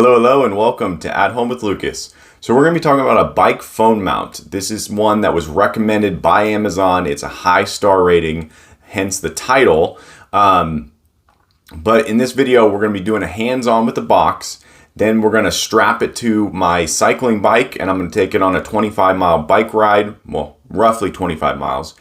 Hello, hello, and welcome to At Home with Lucas. So we're going to be talking about a bike phone mount. This is one that was recommended by Amazon. It's a high star rating, hence the title. But in this video, we're going to be doing a hands-on with the box. Then we're going to strap it to my cycling bike, and I'm going to take it on a 25-mile bike ride, well, roughly 25 miles,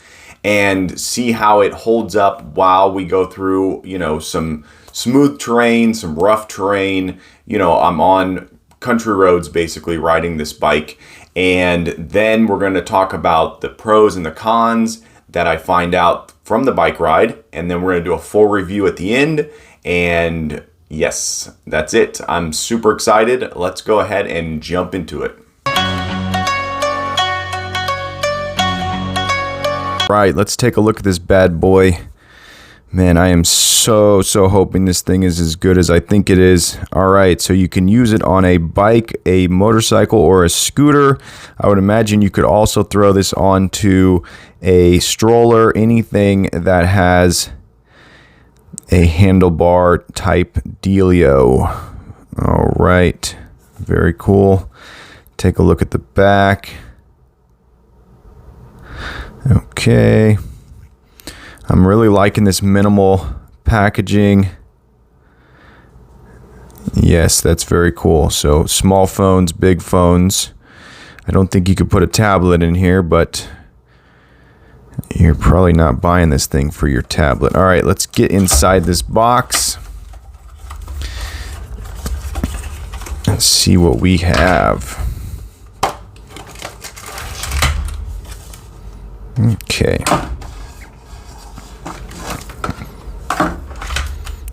and see how it holds up while we go through, some smooth terrain, some rough terrain. I'm on country roads basically riding this bike. And then we're going to talk about the pros and the cons that I find out from the bike ride. And then we're going to do a full review at the end. And yes, that's it. I'm super excited. Let's go ahead and jump into it. Right, let's take a look at this bad boy. Man, I am so hoping this thing is as good as I think it is. All right, so you can use it on a bike, a motorcycle, or a scooter. I would imagine you could also throw this onto a stroller, anything that has a handlebar type dealio. All right, very cool. Take a look at the back. Okay. I'm really liking this minimal packaging. Yes, that's very cool. So small phones, big phones. I don't think you could put a tablet in here, but you're probably not buying this thing for your tablet. All right, let's get inside this box and see what we have. Okay.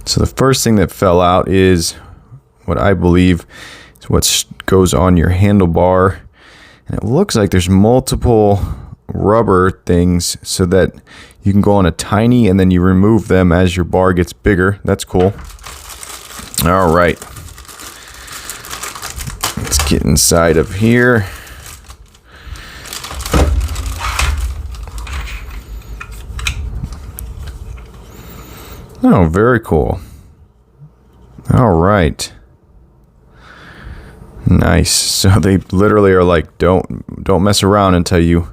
So the first thing that fell out is what I believe is what goes on your handlebar. And it looks like there's multiple rubber things so that you can go on a tiny and then you remove them as your bar gets bigger. That's cool. All right. Let's get inside of here. Oh, very cool. All right. Nice. So they literally are like, don't mess around until you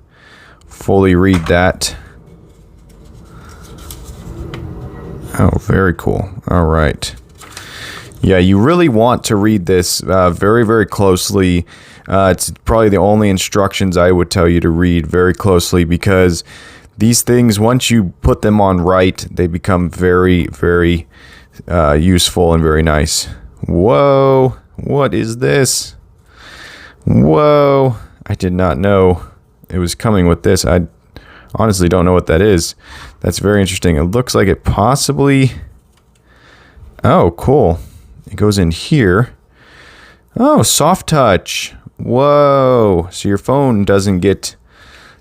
fully read that. Oh, very cool. All right. Yeah, you really want to read this very closely. It's probably the only instructions I would tell you to read very closely, because these things, once you put them on right, they become very useful and very nice. Whoa, what is this? Whoa, I did not know it was coming with this. I honestly don't know what that is. That's very interesting. It looks like it possibly... Oh, cool. It goes in here. Oh, soft touch. Whoa, so your phone doesn't get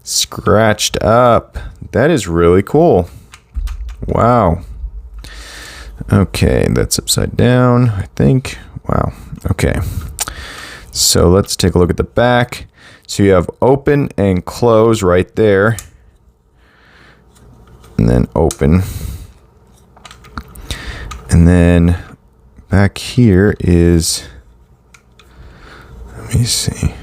scratched up. That is really cool. Wow. Okay, that's upside down, I think. Wow. Okay. So let's take a look at the back. So you have open and close right there. And then open. And then back here is, let me see.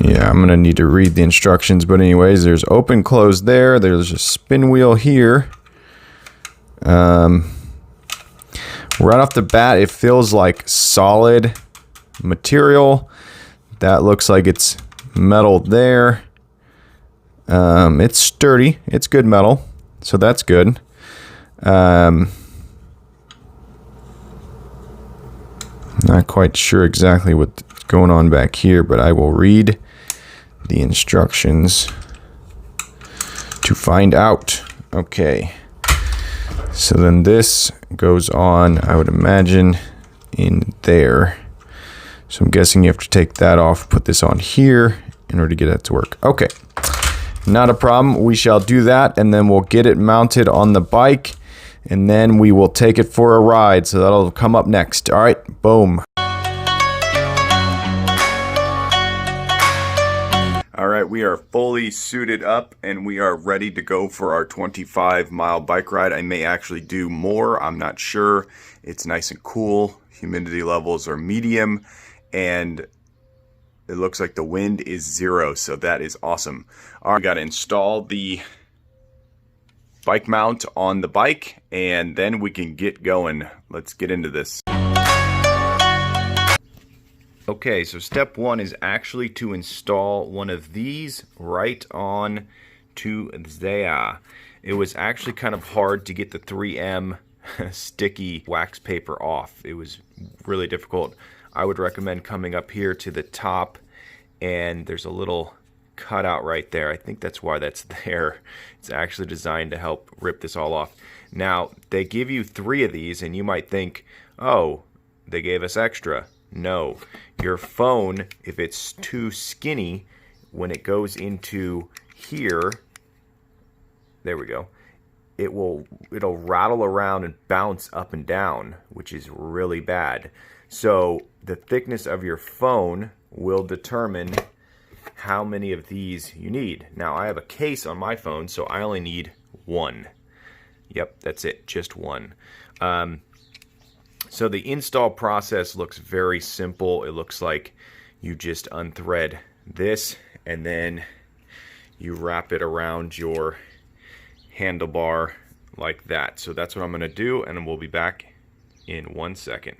Yeah, I'm going to need to read the instructions, but anyways, there's open, close there. There's a spin wheel here. Right off the bat, it feels like solid material. That looks like it's metal there. It's sturdy. It's good metal, so that's good. Not quite sure exactly what's going on back here, but I will read the instructions to find out. Okay, so then this goes on, I would imagine, in there. So I'm guessing you have to take that off, put this on here in order to get that to work. Okay, not a problem. We shall do that, and then we'll get it mounted on the bike, and then we will take it for a ride. So that'll come up next. All right, boom. All right, we we are fully suited up and we are ready to go for our 25-mile bike ride. I may actually do more, I'm not sure. It's nice and cool. Humidity levels are medium and it looks like the wind is 0, so that is awesome. All right, we got to install the bike mount on the bike and then we can get going. Let's get into this. Okay, so step one is actually to install one of these right on to there. It was actually kind of hard to get the 3M sticky wax paper off. It was really difficult. I would recommend coming up here to the top, and there's a little cutout right there. I think that's why that's there. It's actually designed to help rip this all off. Now, they give you 3 of these, and you might think, oh, they gave us extra. No, your phone, if it's too skinny, when it goes into here, there we go, it'll rattle around and bounce up and down, which is really bad. So the thickness of your phone will determine how many of these you need. Now I have a case on my phone, so I only need 1. Yep, that's it, just 1. So the install process looks very simple. It looks like you just unthread this and then you wrap it around your handlebar like that. So that's what I'm going to do, and we'll be back in 1 second.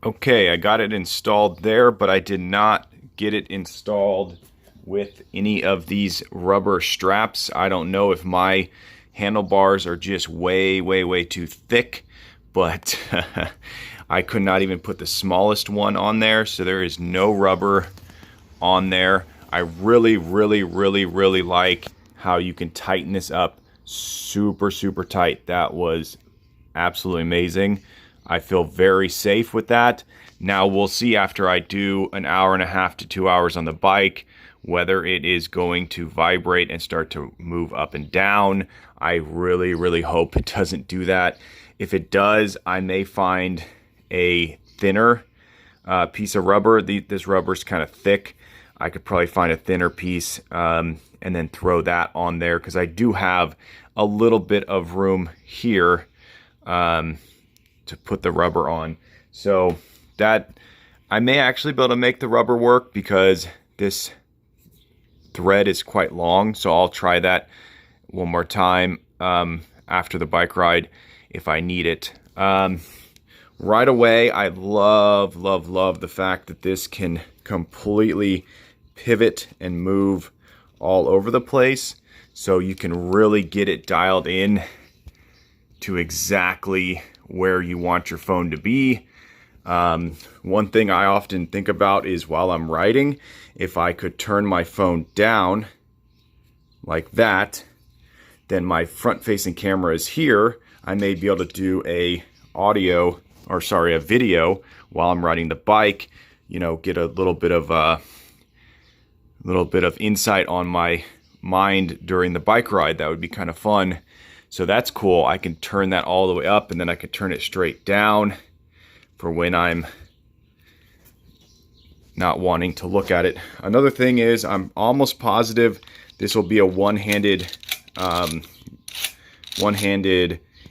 Okay, I got it installed there, but I did not get it installed with any of these rubber straps. I don't know if my handlebars are just way too thick, but I could not even put the smallest one on there, so there is no rubber on there. I really like how you can tighten this up super tight. That was absolutely amazing. I feel very safe with that. Now we'll see after I do an hour and a half to 2 hours on the bike whether it is going to vibrate and start to move up and down. I really hope it doesn't do that. If it does, I may find a thinner piece of rubber. This rubber is kind of thick. I could probably find a thinner piece and then throw that on there, because I do have a little bit of room here to put the rubber on. So that I may actually be able to make the rubber work, because this thread is quite long. So I'll try that one more time after the bike ride if I need it. Right away, I love the fact that this can completely pivot and move all over the place, so you can really get it dialed in to exactly where you want your phone to be. One thing I often think about is while I'm riding, if I could turn my phone down like that, then my front-facing camera is here. I may be able to do a video while I'm riding the bike. You know, get a little bit of insight on my mind during the bike ride. That would be kind of fun. So that's cool. I can turn that all the way up, and then I can turn it straight down for when I'm not wanting to look at it. Another thing is, I'm almost positive this will be a one-handed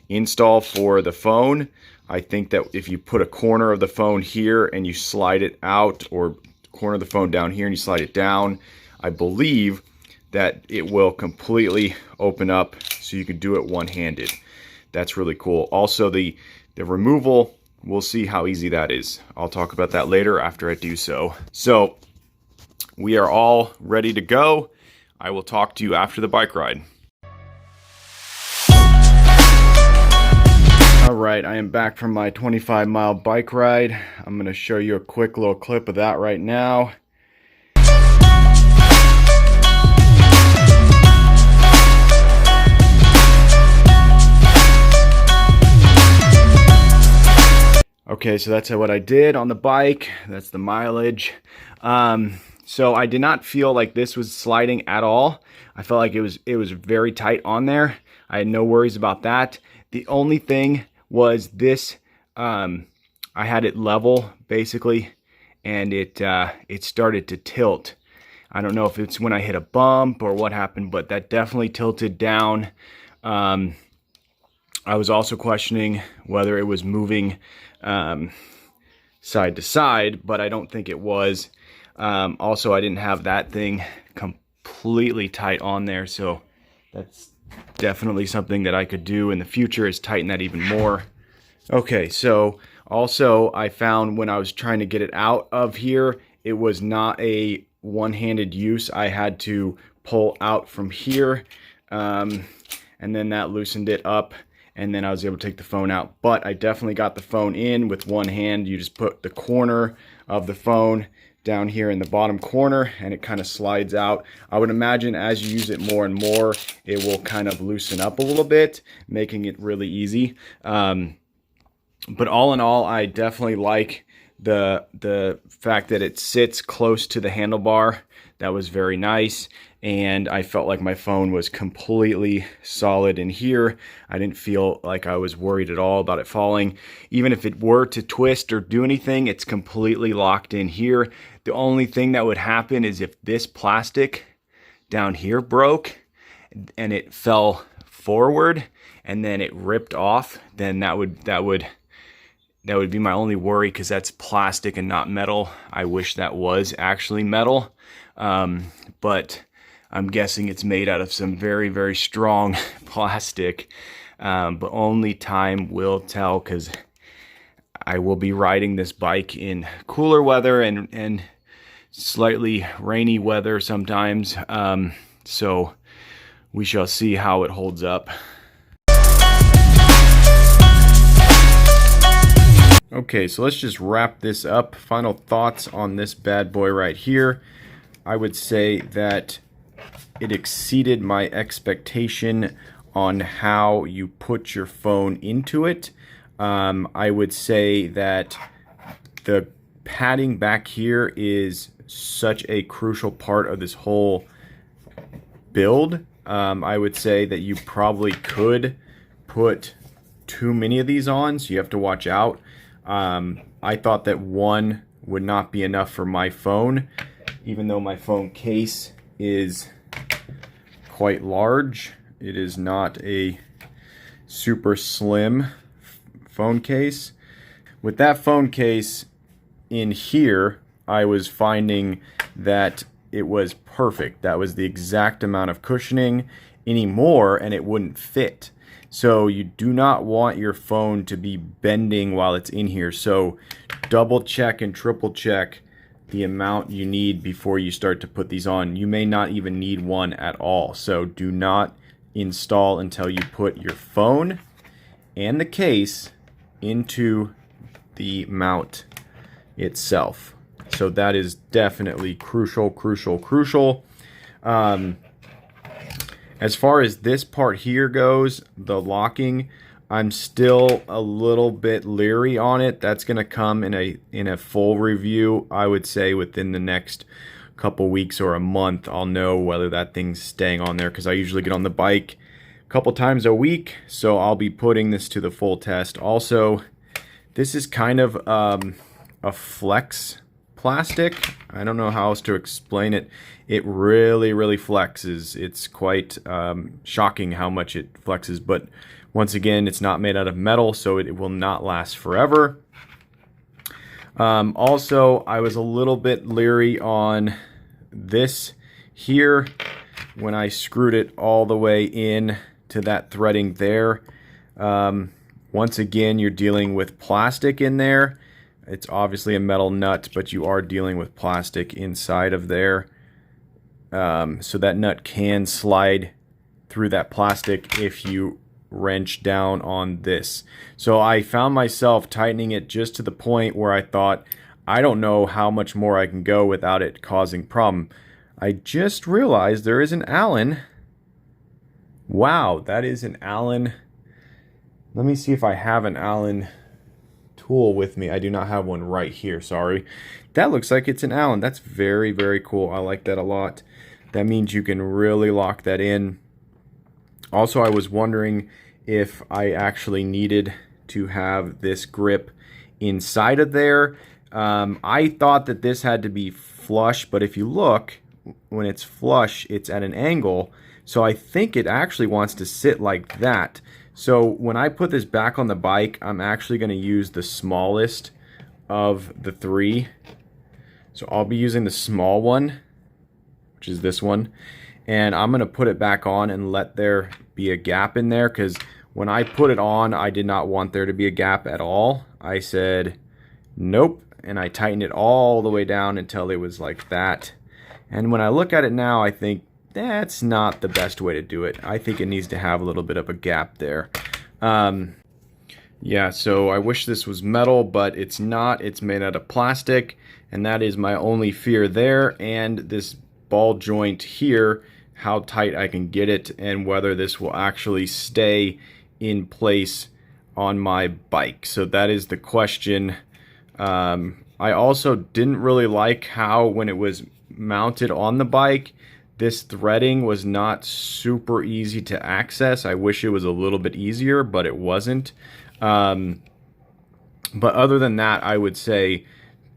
install for the phone. I think that if you put a corner of the phone here and you slide it out, or corner of the phone down here and you slide it down, I believe that it will completely open up so you can do it one-handed. That's really cool. Also, the removal, we'll see how easy that is. I'll talk about that later after I do so. So we are all ready to go. I will talk to you after the bike ride. All right, I am back from my 25-mile bike ride. I'm going to show you a quick little clip of that right now. Okay, so that's what I did on the bike. That's the mileage. So I did not feel like this was sliding at all. I felt like it was very tight on there. I had no worries about that. The only thing was this I had it level basically, and it started to tilt. I don't know if it's when I hit a bump or what happened, but that definitely tilted down. I was also questioning whether it was moving side to side, but I don't think it was. Also, I didn't have that thing completely tight on there, so that's definitely something that I could do in the future, is tighten that even more. Okay, so also I found when I was trying to get it out of here, it was not a one-handed use. I had to pull out from here, and then that loosened it up, and then I was able to take the phone out. But I definitely got the phone in with one hand. You just put the corner of the phone down here in the bottom corner, and it kind of slides out. I would imagine as you use it more and more, it will kind of loosen up a little bit, making it really easy. But all in all, I definitely like the fact that it sits close to the handlebar. That was very nice, and I felt like my phone was completely solid in here. I didn't feel like I was worried at all about it falling. Even if it were to twist or do anything, it's completely locked in here. The only thing that would happen is if this plastic down here broke and it fell forward and then it ripped off, then that would be my only worry, because that's plastic and not metal. I wish that was actually metal, but I'm guessing it's made out of some very, very strong plastic, but only time will tell, because I will be riding this bike in cooler weather and slightly rainy weather sometimes, so we shall see how it holds up. Okay, so let's just wrap this up. Final thoughts on this bad boy right here. I would say that it exceeded my expectation on how you put your phone into it. I would say that the padding back here is such a crucial part of this whole build. I would say that you probably could put too many of these on, so you have to watch out. I thought that one would not be enough for my phone, even though my phone case is quite large. It is not a super slim phone case. With that phone case in here, I was finding that it was perfect. That was the exact amount of cushioning. Any more and it wouldn't fit. So you do not want your phone to be bending while it's in here. So double check and triple check the amount you need before you start to put these on. You may not even need one at all. So do not install until you put your phone and the case into the mount itself. So that is definitely crucial. As far as this part here goes, the locking, I'm still a little bit leery on it. That's going to come in a full review. I would say within the next couple weeks or a month, I'll know whether that thing's staying on there, because I usually get on the bike a couple times a week, so I'll be putting this to the full test. Also, this is kind of a flex plastic. I don't know how else to explain it. It really flexes. It's quite shocking how much it flexes, but once again, it's not made out of metal, so it will not last forever. Also, I was a little bit leery on this here when I screwed it all the way in to that threading there. Once again, you're dealing with plastic in there. It's obviously a metal nut, but you are dealing with plastic inside of there. So that nut can slide through that plastic if you wrench down on this. So I found myself tightening it just to the point where I thought, I don't know how much more I can go without it causing problem. I just realized there is an Allen. Wow, that is an Allen. Let me see if I have an Allen tool with me. I do not have one right here, sorry. That looks like it's an Allen. That's very cool. I like that a lot. That means you can really lock that in. Also, I was wondering if I actually needed to have this grip inside of there. I thought that this had to be flush, but if you look, when it's flush, it's at an angle. So I think it actually wants to sit like that. So when I put this back on the bike, I'm actually going to use the smallest of the three. So I'll be using the small one, which is this one. And I'm going to put it back on and let there be a gap in there, because when I put it on, I did not want there to be a gap at all. I said, nope. And I tightened it all the way down until it was like that. And when I look at it now, I think that's not the best way to do it. I think it needs to have a little bit of a gap there. Yeah, so I wish this was metal, but it's not. It's made out of plastic, and that is my only fear there. And this ball joint here, how tight I can get it, and whether this will actually stay in place on my bike. So that is the question. I also didn't really like how, when it was mounted on the bike, this threading was not super easy to access. I wish it was a little bit easier, but it wasn't. But other than that, I would say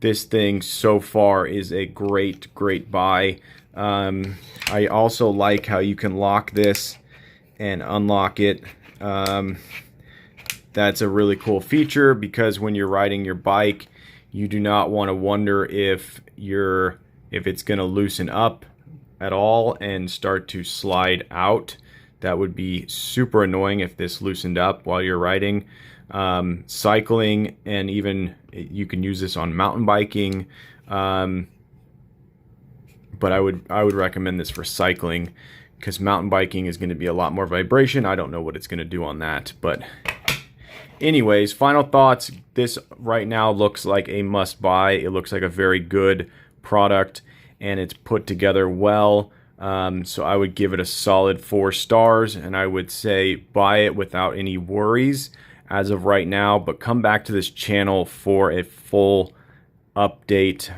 this thing so far is a great buy. I also like how you can lock this and unlock it. That's a really cool feature, because when you're riding your bike, you do not want to wonder if it's going to loosen up at all and start to slide out. That would be super annoying if this loosened up while you're riding. Cycling, and even you can use this on mountain biking. But I would recommend this for cycling, because mountain biking is going to be a lot more vibration. I don't know what it's going to do on that, but anyways, final thoughts. This right now looks like a must buy. It looks like a very good product, and it's put together well. So I would give it a solid 4 stars, and I would say buy it without any worries as of right now, but come back to this channel for a full update.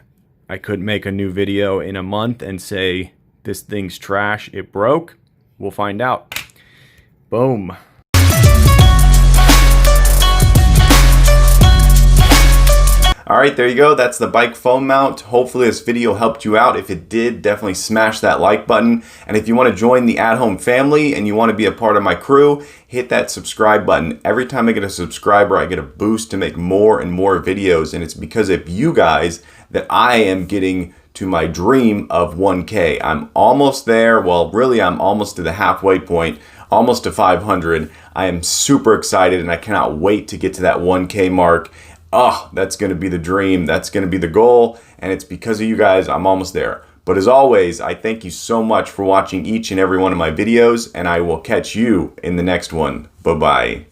I could make a new video in a month and say this thing's trash, it broke. We'll find out. Boom. Alright, there you go. That's the bike phone mount. Hopefully this video helped you out. If it did, definitely smash that like button. And if you want to join the At Home family and you want to be a part of my crew, hit that subscribe button. Every time I get a subscriber, I get a boost to make more and more videos. And it's because of you guys that I am getting to my dream of 1K. I'm almost there. Well, really, I'm almost to the halfway point, almost to 500. I am super excited, and I cannot wait to get to that 1K mark. Oh, that's going to be the dream. That's going to be the goal. And it's because of you guys I'm almost there. But as always, I thank you so much for watching each and every one of my videos, and I will catch you in the next one. Bye-bye.